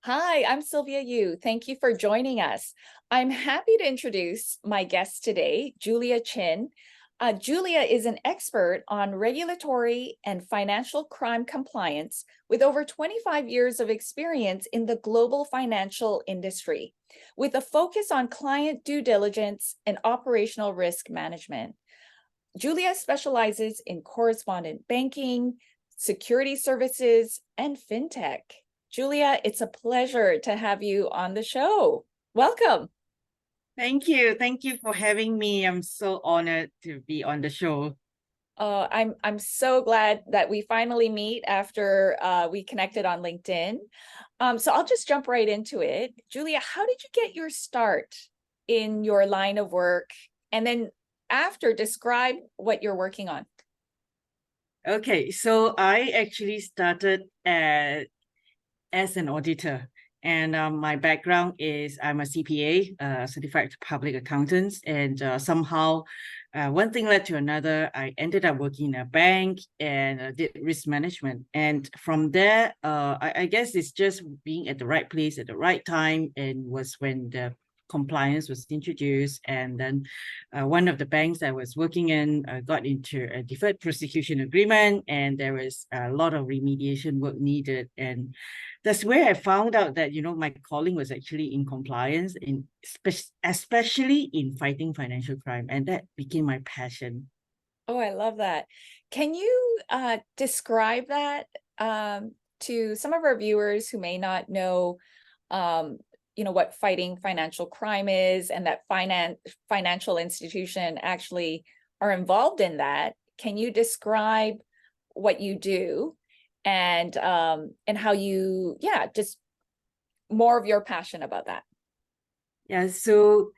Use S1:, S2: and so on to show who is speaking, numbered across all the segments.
S1: Hi, I'm Sylvia Yu. Thank you for joining us. I'm happy to introduce my guest today, Julia Chin. Julia is an expert on regulatory and financial crime compliance with over 25 years of experience in the global financial industry, with a focus on client due diligence and operational risk management. Julia specializes in correspondent banking, security services, and fintech. Julia, it's a pleasure to have you on the show. Welcome.
S2: Thank you. Thank you for having me. I'm so honored to be on the show.
S1: I'm so glad that we finally meet after we connected on LinkedIn. So I'll just jump right into it. Julia, how did you get your start in your line of work? And then after, describe what you're working on.
S2: Okay, so I actually started as an auditor. And my background is I'm a CPA, certified public accountant. And somehow one thing led to another. I ended up working in a bank and did risk management. And from there, I guess it's just being at the right place at the right time. And was when the compliance was introduced. And then one of the banks I was working in got into a deferred prosecution agreement, and there was a lot of remediation work needed. And that's where I found out that, my calling was actually in compliance, especially in fighting financial crime. And that became my passion.
S1: Oh, I love that. Can you describe that to some of our viewers who may not know, what fighting financial crime is, and that financial institution actually are involved in that? Can you describe what you do and how you, just more of your passion about that?
S2: Yeah, so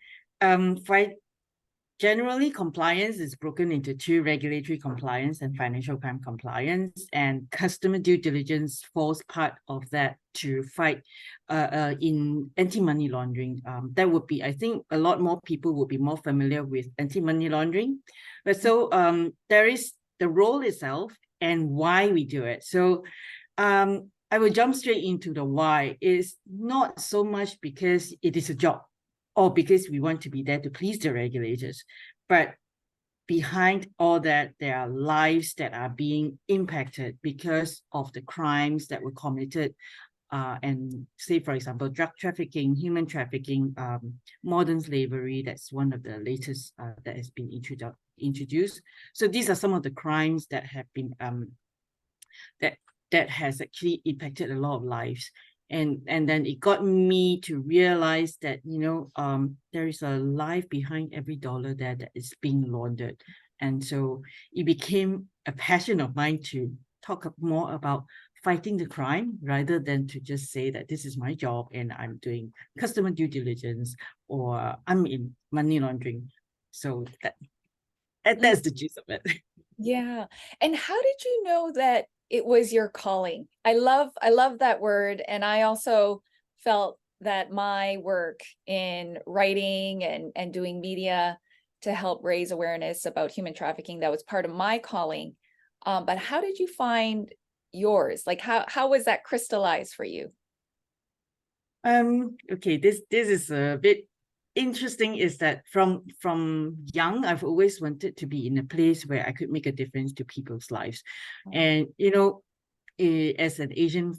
S2: generally, compliance is broken into two: regulatory compliance and financial crime compliance. And customer due diligence falls part of that to fight in anti-money laundering. That would be, I think, a lot more people would be more familiar with anti-money laundering. But so there is the role itself and why we do it. So I will jump straight into the why. It's not so much because it is a job or because we want to be there to please the regulators. But behind all that, there are lives that are being impacted because of the crimes that were committed. And say, for example, drug trafficking, human trafficking, modern slavery. That's one of the latest that has been introduced. So these are some of the crimes that have been that has actually impacted a lot of lives. And then it got me to realize that, there is a life behind every dollar there that is being laundered. And so it became a passion of mine to talk more about fighting the crime rather than to just say that this is my job and I'm doing customer due diligence or I'm in money laundering. So that's the gist of it.
S1: Yeah. And how did you know that it was your calling? I love that word. And I also felt that my work in writing and doing media to help raise awareness about human trafficking, that was part of my calling. But how did you find yours? Like how was that crystallized for you?
S2: Okay, this is a bit interesting. Is that from young, I've always wanted to be in a place where I could make a difference to people's lives. And as an Asian,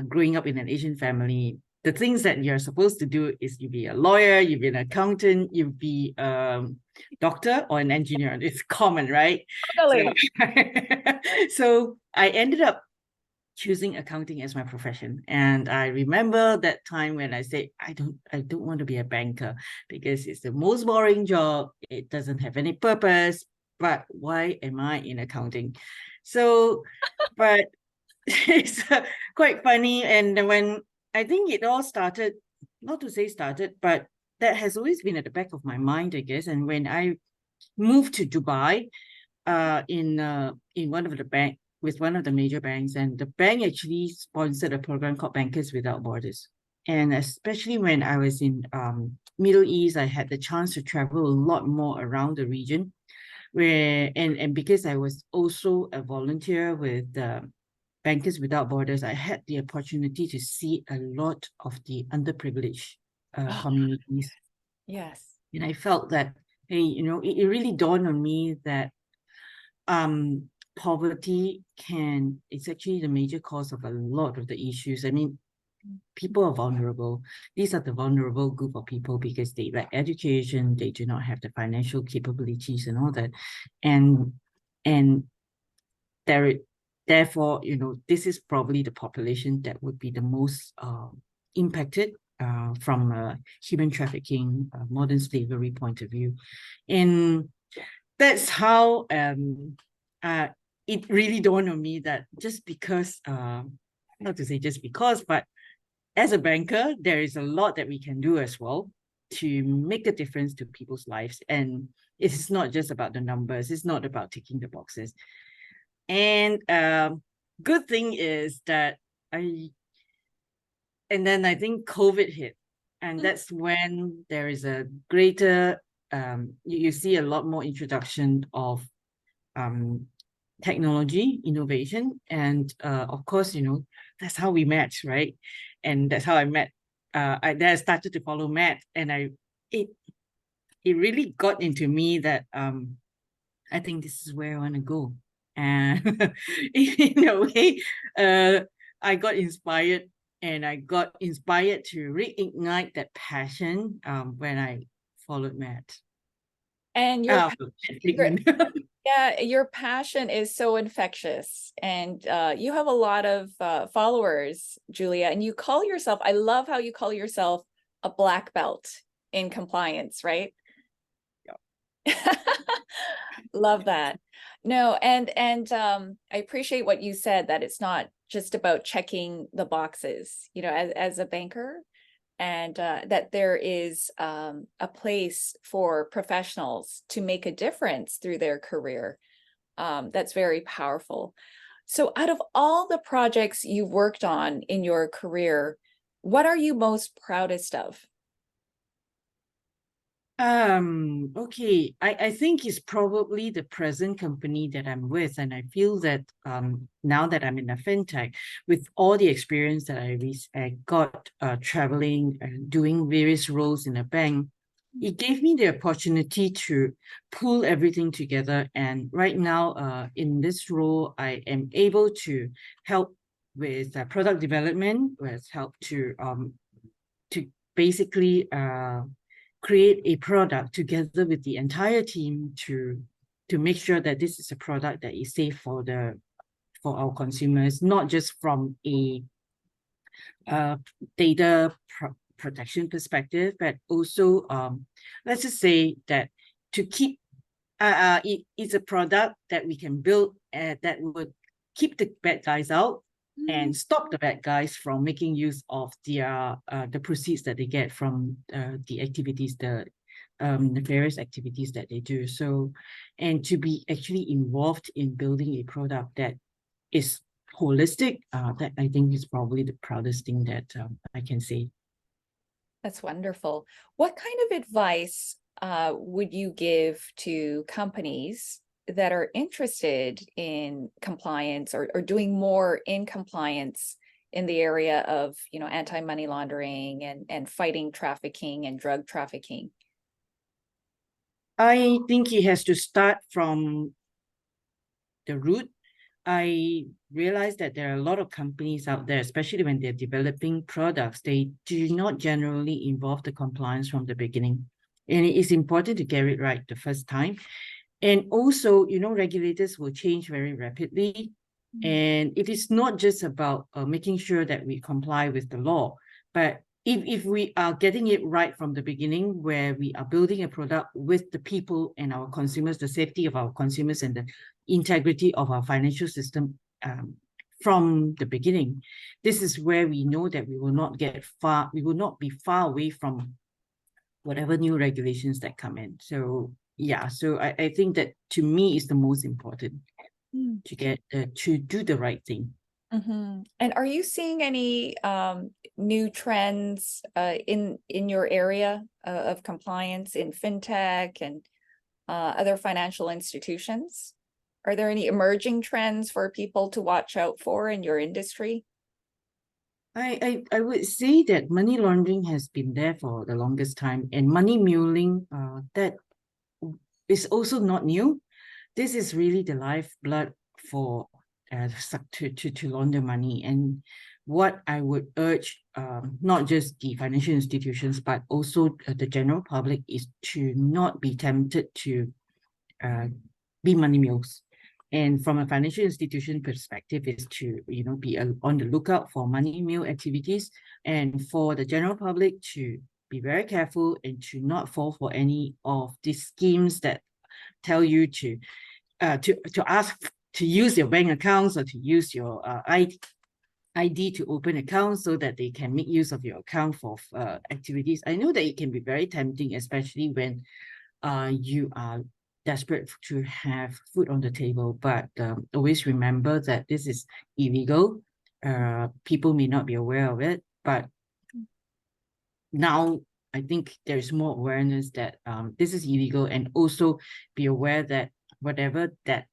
S2: growing up in an Asian family, the things that you're supposed to do is you be a lawyer, you be an accountant, you be a doctor or an engineer. It's common, right?
S1: Totally.
S2: So I ended up choosing accounting as my profession. And I remember that time when I said, I don't want to be a banker because it's the most boring job. It doesn't have any purpose. But why am I in accounting? So, but it's quite funny. And when I think it all started, not to say started, but that has always been at the back of my mind, I guess. And when I moved to Dubai, in one of the with one of the major banks, and the bank actually sponsored a program called Bankers Without Borders. And especially when I was in Middle East, I had the chance to travel a lot more around the region, where and because I was also a volunteer with the Bankers Without Borders, I had the opportunity to see a lot of the underprivileged communities.
S1: Yes.
S2: And I felt that, hey, it really dawned on me that poverty it's actually the major cause of a lot of the issues. I mean, people are vulnerable. These are the vulnerable group of people because they lack education, they do not have the financial capabilities and all that. And therefore, this is probably the population that would be the most impacted from a human trafficking, modern slavery point of view. And that's how it really dawned on me that just because, not to say just because, but as a banker, there is a lot that we can do as well to make a difference to people's lives. And it's not just about the numbers, it's not about ticking the boxes. And good thing is that then I think COVID hit. And that's when there is a greater, you see a lot more introduction of technology, innovation. And of course, that's how we met, right? And that's how I met. I started to follow Matt, and it really got into me that I think this is where I want to go. And in a way, I got inspired, and I got inspired to reignite that passion when I followed Matt.
S1: And
S2: your
S1: your passion is so infectious, and you have a lot of followers, Julia, and you call yourself, I love how you call yourself a black belt in compliance, right? Yeah. Love that. No, and I appreciate what you said, that it's not just about checking the boxes, as a banker, and that there is a place for professionals to make a difference through their career. That's very powerful. So out of all the projects you've worked on in your career, what are you most proudest of?
S2: Okay. I think it's probably the present company that I'm with. And I feel that now that I'm in a fintech, with all the experience that I got traveling and doing various roles in a bank, it gave me the opportunity to pull everything together. And right now, in this role, I am able to help with product development, with help to basically create a product together with the entire team to make sure that this is a product that is safe for our consumers, not just from a data protection perspective, but also let's just say that to keep it's a product that we can build that would keep the bad guys out and stop the bad guys from making use of the proceeds that they get from the activities, the various activities that they do. So, and to be actually involved in building a product that is holistic, that I think is probably the proudest thing that I can say.
S1: That's wonderful. What kind of advice would you give to companies that are interested in compliance or doing more in compliance in the area of, anti-money laundering and fighting trafficking and drug trafficking?
S2: I think it has to start from the root. I realize that there are a lot of companies out there, especially when they're developing products, they do not generally involve the compliance from the beginning. And it is important to get it right the first time. And also, regulators will change very rapidly. And it is not just about making sure that we comply with the law, but if we are getting it right from the beginning, where we are building a product with the people and our consumers, the safety of our consumers and the integrity of our financial system from the beginning, this is where we know that we will not be far away from whatever new regulations that come in. So yeah, so I think that to me is the most important to get to do the right thing.
S1: And are you seeing any new trends in your area of compliance in fintech and other financial institutions? Are there any emerging trends for people to watch out for in your industry?
S2: I would say that money laundering has been there for the longest time, and money muling, that is also not new. This is really the lifeblood for to launder money. And what I would urge, not just the financial institutions, but also the general public, is to not be tempted to be money mules. And from a financial institution perspective, is to be on the lookout for money mule activities, and for the general public to be very careful and to not fall for any of these schemes that tell you to ask to use your bank accounts or to use your ID to open accounts so that they can make use of your account for activities. I know that it can be very tempting, especially when you are desperate to have food on the table, but always remember that this is illegal. People may not be aware of it, but now I think there's more awareness that this is illegal, and also be aware that whatever that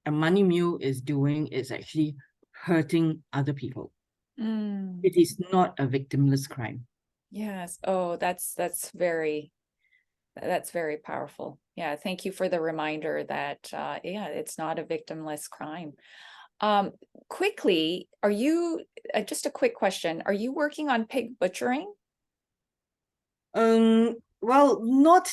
S2: a money mule is doing is actually hurting other people. It is not a victimless crime.
S1: Yes. Oh, that's very powerful. Yeah, thank you for the reminder that yeah, it's not a victimless crime. Quickly, are you just a quick question, are you working on pig butchering?
S2: Well, not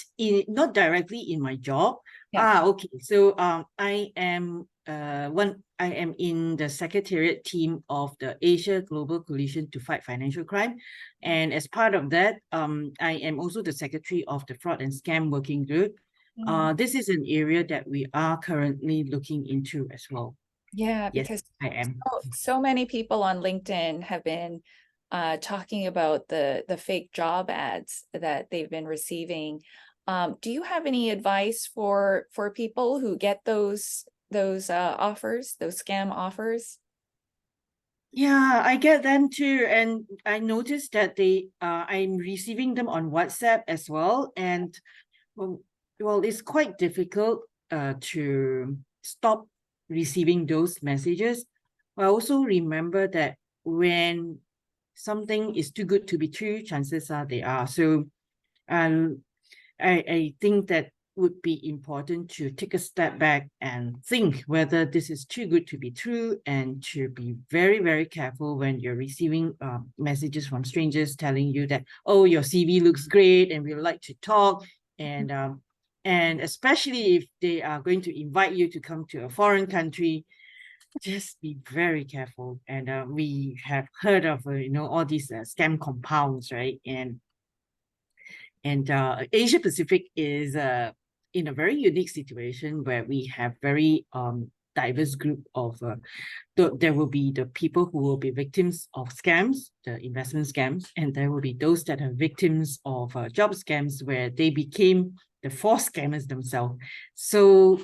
S2: directly in my job.
S1: Yeah.
S2: Okay. So I am in the secretariat team of the Asia Global Coalition to Fight Financial Crime. And as part of that, I am also the secretary of the Fraud and Scam Working Group. This is an area that we are currently looking into as well.
S1: Yeah,
S2: Yes,
S1: because
S2: I am.
S1: so many people on LinkedIn have been talking about the fake job ads that they've been receiving. Do you have any advice for people who get those offers, those scam offers?
S2: Yeah, I get them too. And I noticed that I'm receiving them on WhatsApp as well. And well, it's quite difficult to stop receiving those messages. I also remember that when something is too good to be true, chances are they are. So I think that would be important to take a step back and think whether this is too good to be true, and to be very, very careful when you're receiving messages from strangers telling you that, oh, your CV looks great and we would like to talk. And especially if they are going to invite you to come to a foreign country, just be very careful. And we have heard of all these scam compounds, right? And Asia Pacific is in a very unique situation where we have very diverse group of there will be the people who will be victims of scams, the investment scams, and there will be those that are victims of job scams where they became the forced scammers themselves. So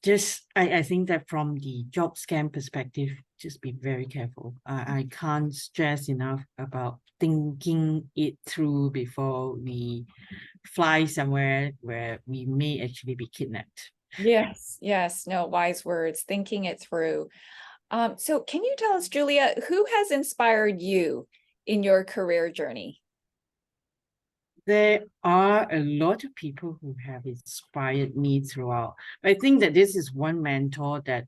S2: just I think that from the job scam perspective, just be very careful. I can't stress enough about thinking it through before we fly somewhere where we may actually be kidnapped.
S1: Yes, yes, no, wise words, thinking it through. So can you tell us, Julia, who has inspired you in your career journey?
S2: There are a lot of people who have inspired me throughout. I think that this is one mentor that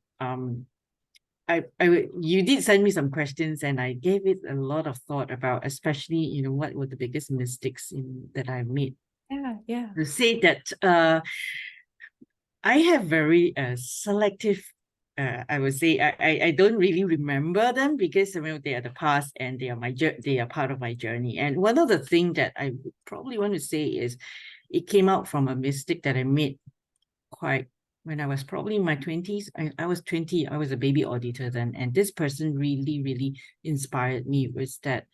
S2: you did send me some questions, and I gave it a lot of thought about, especially, what were the biggest mistakes that I made.
S1: Yeah.
S2: To say that I have very selective, I would say, I don't really remember them, because they are the past and they are part of my journey. And one of the things that I would probably want to say is, it came out from a mistake that I made quite when I was probably in my 20s. I was 20, I was a baby auditor then, and this person really, really inspired me. Was that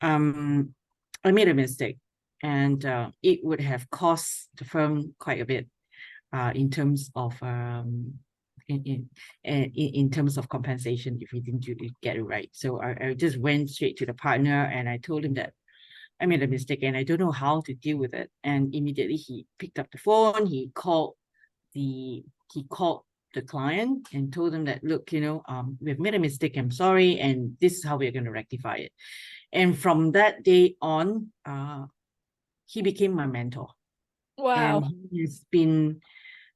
S2: I made a mistake, and it would have cost the firm quite a bit in terms of in terms of compensation if we didn't get it right. So I just went straight to the partner, and I told him that I made a mistake and I don't know how to deal with it. And immediately he picked up the phone, he called the client and told them that, look, we've made a mistake, I'm sorry, and this is how we're going to rectify it. And from that day on, he became my mentor.
S1: Wow.
S2: And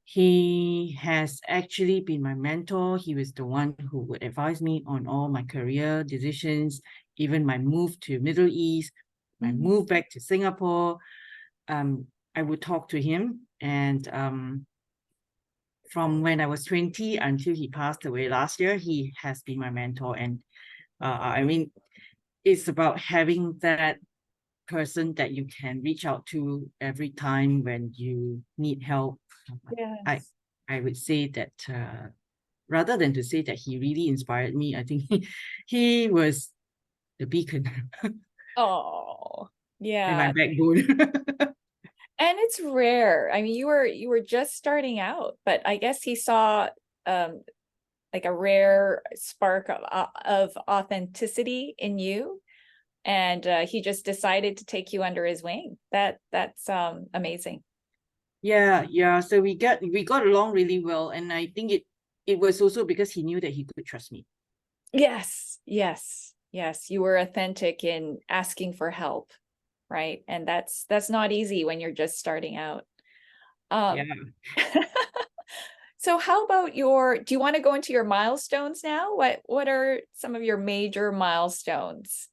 S2: he has actually been my mentor. He was the one who would advise me on all my career decisions, even my move to Middle East, my move back to Singapore. I would talk to him, and from when I was 20 until he passed away last year, he has been my mentor. And I mean, it's about having that person that you can reach out to every time when you need help.
S1: Yes.
S2: I would say that rather than to say that he really inspired me, I think he was the beacon
S1: Oh,
S2: and my
S1: yeah.
S2: backbone.
S1: And it's rare. I mean, you were just starting out, but I guess he saw like a rare spark of authenticity in you, and he just decided to take you under his wing. That's amazing.
S2: Yeah. So we got along really well, and I think it was also because he knew that he could trust me.
S1: Yes, yes, yes. You were authentic in asking for help, right? And that's not easy when you're just starting out.
S2: Yeah.
S1: So how about do you want to go into your milestones now? What are some of your major milestones?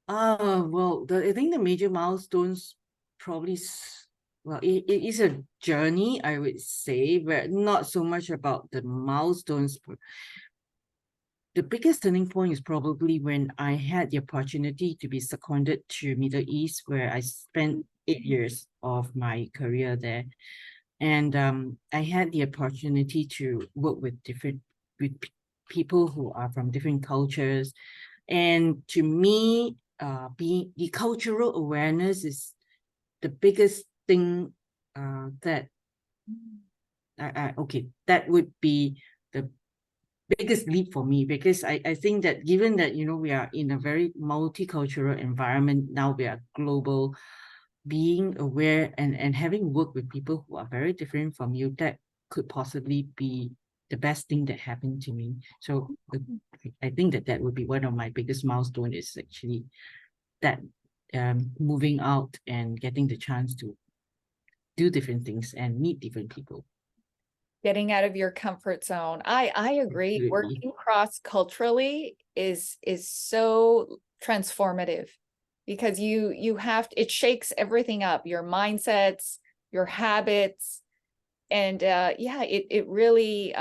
S2: Well, I think the major milestones probably, well, it is a journey, I would say, but not so much about the milestones. The biggest turning point is probably when I had the opportunity to be seconded to Middle East, where I spent 8 years of my career there. And I had the opportunity to work with people who are from different cultures. And to me, being the cultural awareness is the biggest thing that that would be the biggest leap for me, because I think that given that we are in a very multicultural environment now, we are global, being aware and having worked with people who are very different from you, that could possibly be the best thing that happened to me. So I think that would be one of my biggest milestones, is actually that moving out and getting the chance to do different things and meet different people.
S1: Getting out of your comfort zone. I agree.
S2: Absolutely.
S1: Working cross-culturally is so transformative, because you have to, it shakes everything up, your mindsets, your habits, and yeah, it really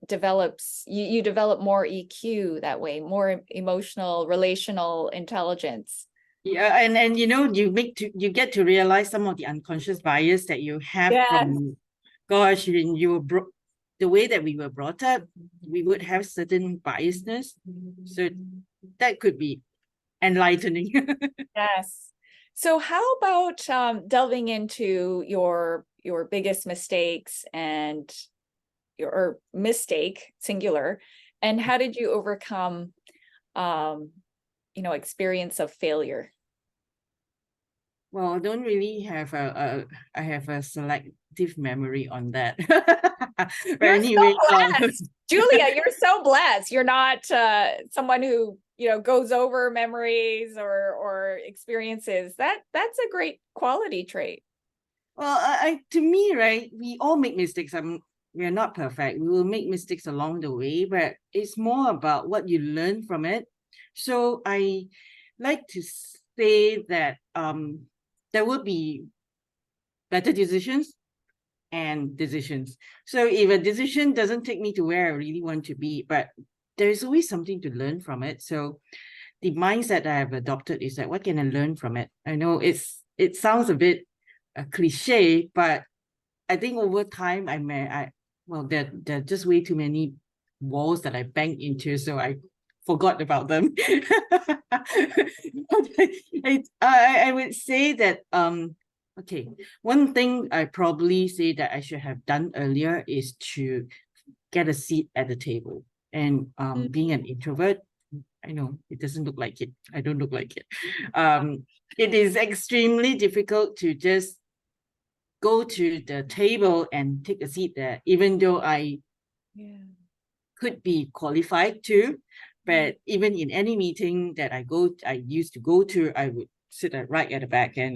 S1: develops, you develop more EQ that way, more emotional, relational intelligence.
S2: Yeah, and you get to realize some of the unconscious bias that you have
S1: Yes.
S2: from, gosh, when you were the way that we were brought up, we would have certain biasness. So that could be enlightening.
S1: Yes. So how about delving into your biggest mistakes and your mistake, singular, and how did you overcome experience of failure?
S2: Well, I don't really have I have a selective memory on that. But
S1: You're
S2: anyway,
S1: so blessed. Julia, you're so blessed. You're not someone who, goes over memories or experiences. That's a great quality trait.
S2: well, to me, right, we all make mistakes. We are not perfect. We will make mistakes along the way, but it's more about what you learn from it. So I like to say that there will be better decisions and decisions. So if a decision doesn't take me to where I really want to be, but there's always something to learn from it. So the mindset I have adopted is that, what can I learn from it? I know it sounds a bit cliche, but I think over time there are just way too many walls that I banged into, so I forgot about them. I would say that okay, one thing I probably say that I should have done earlier is to get a seat at the table. And being an introvert, I know it doesn't look like it. I don't look like it. It is extremely difficult to just go to the table and take a seat there, even though I
S1: Yeah.
S2: could be qualified to. But even in any meeting that I used to go to, I would sit right at the back. And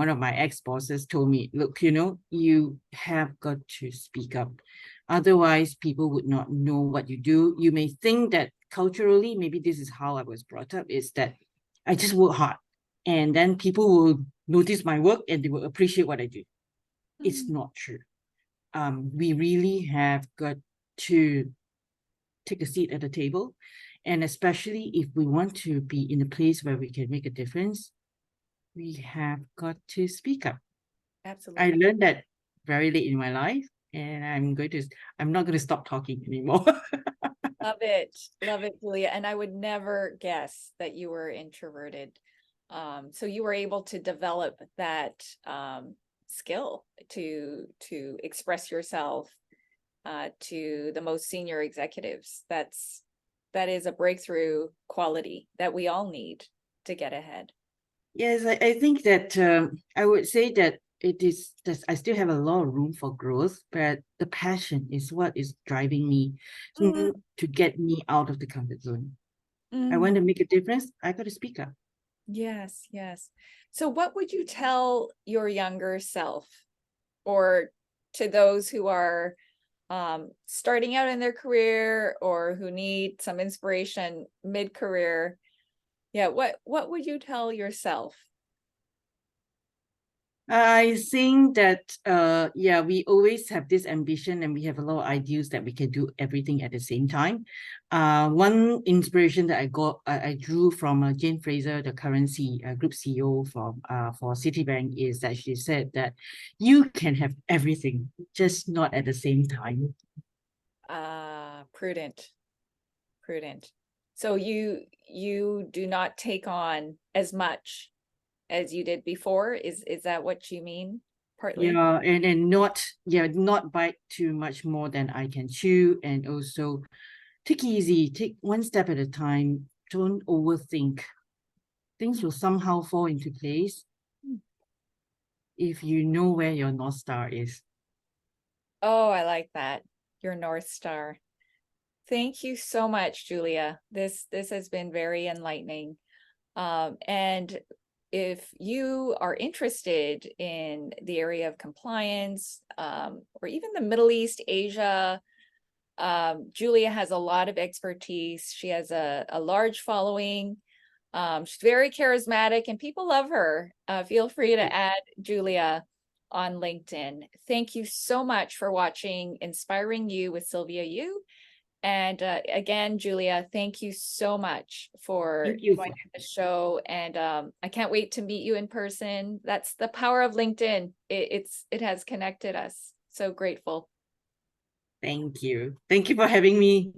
S2: one of my ex-bosses told me, look, you have got to speak up. Otherwise, people would not know what you do. You may think that culturally, maybe this is how I was brought up, is that I just work hard. And then people will notice my work and they will appreciate what I do. It's not true. We really have got to take a seat at the table. And especially if we want to be in a place where we can make a difference, we have got to speak up.
S1: Absolutely.
S2: I learned that very late in my life, and I'm not going to stop talking anymore.
S1: Love it, Julia. And I would never guess that you were introverted. So you were able to develop that skill to express yourself to the most senior executives. That is a breakthrough quality that we all need to get ahead.
S2: Yes, I think that I would say that I still have a lot of room for growth, but the passion is what is driving me to get me out of the comfort zone. I want to make a difference. I got to speak up.
S1: Yes, yes. So what would you tell your younger self, or to those who are starting out in their career or who need some inspiration mid-career? Yeah, what would you tell yourself?
S2: I think that we always have this ambition and we have a lot of ideas that we can do everything at the same time. One inspiration that I drew from Jane Fraser, the current group CEO for Citibank, is that she said that you can have everything, just not at the same time.
S1: Prudent. So you do not take on as much as you did before. Is that what you mean? Partly.
S2: Yeah, and not bite too much more than I can chew, and also take it easy, take one step at a time. Don't overthink. Things will somehow fall into place if you know where your North Star is.
S1: Oh, I like that. Your North Star. Thank you so much, Julia. This has been very enlightening. And if you are interested in the area of compliance, or even the Middle East, Asia, Julia has a lot of expertise. She has a large following. She's very charismatic and people love her. Feel free to add Julia on LinkedIn. Thank you so much for watching Inspiring You with Sylvia Yu. And again, Julia, thank you so much for joining the show. And I can't wait to meet you in person. That's the power of LinkedIn. It has connected us. So grateful.
S2: Thank you. Thank you for having me.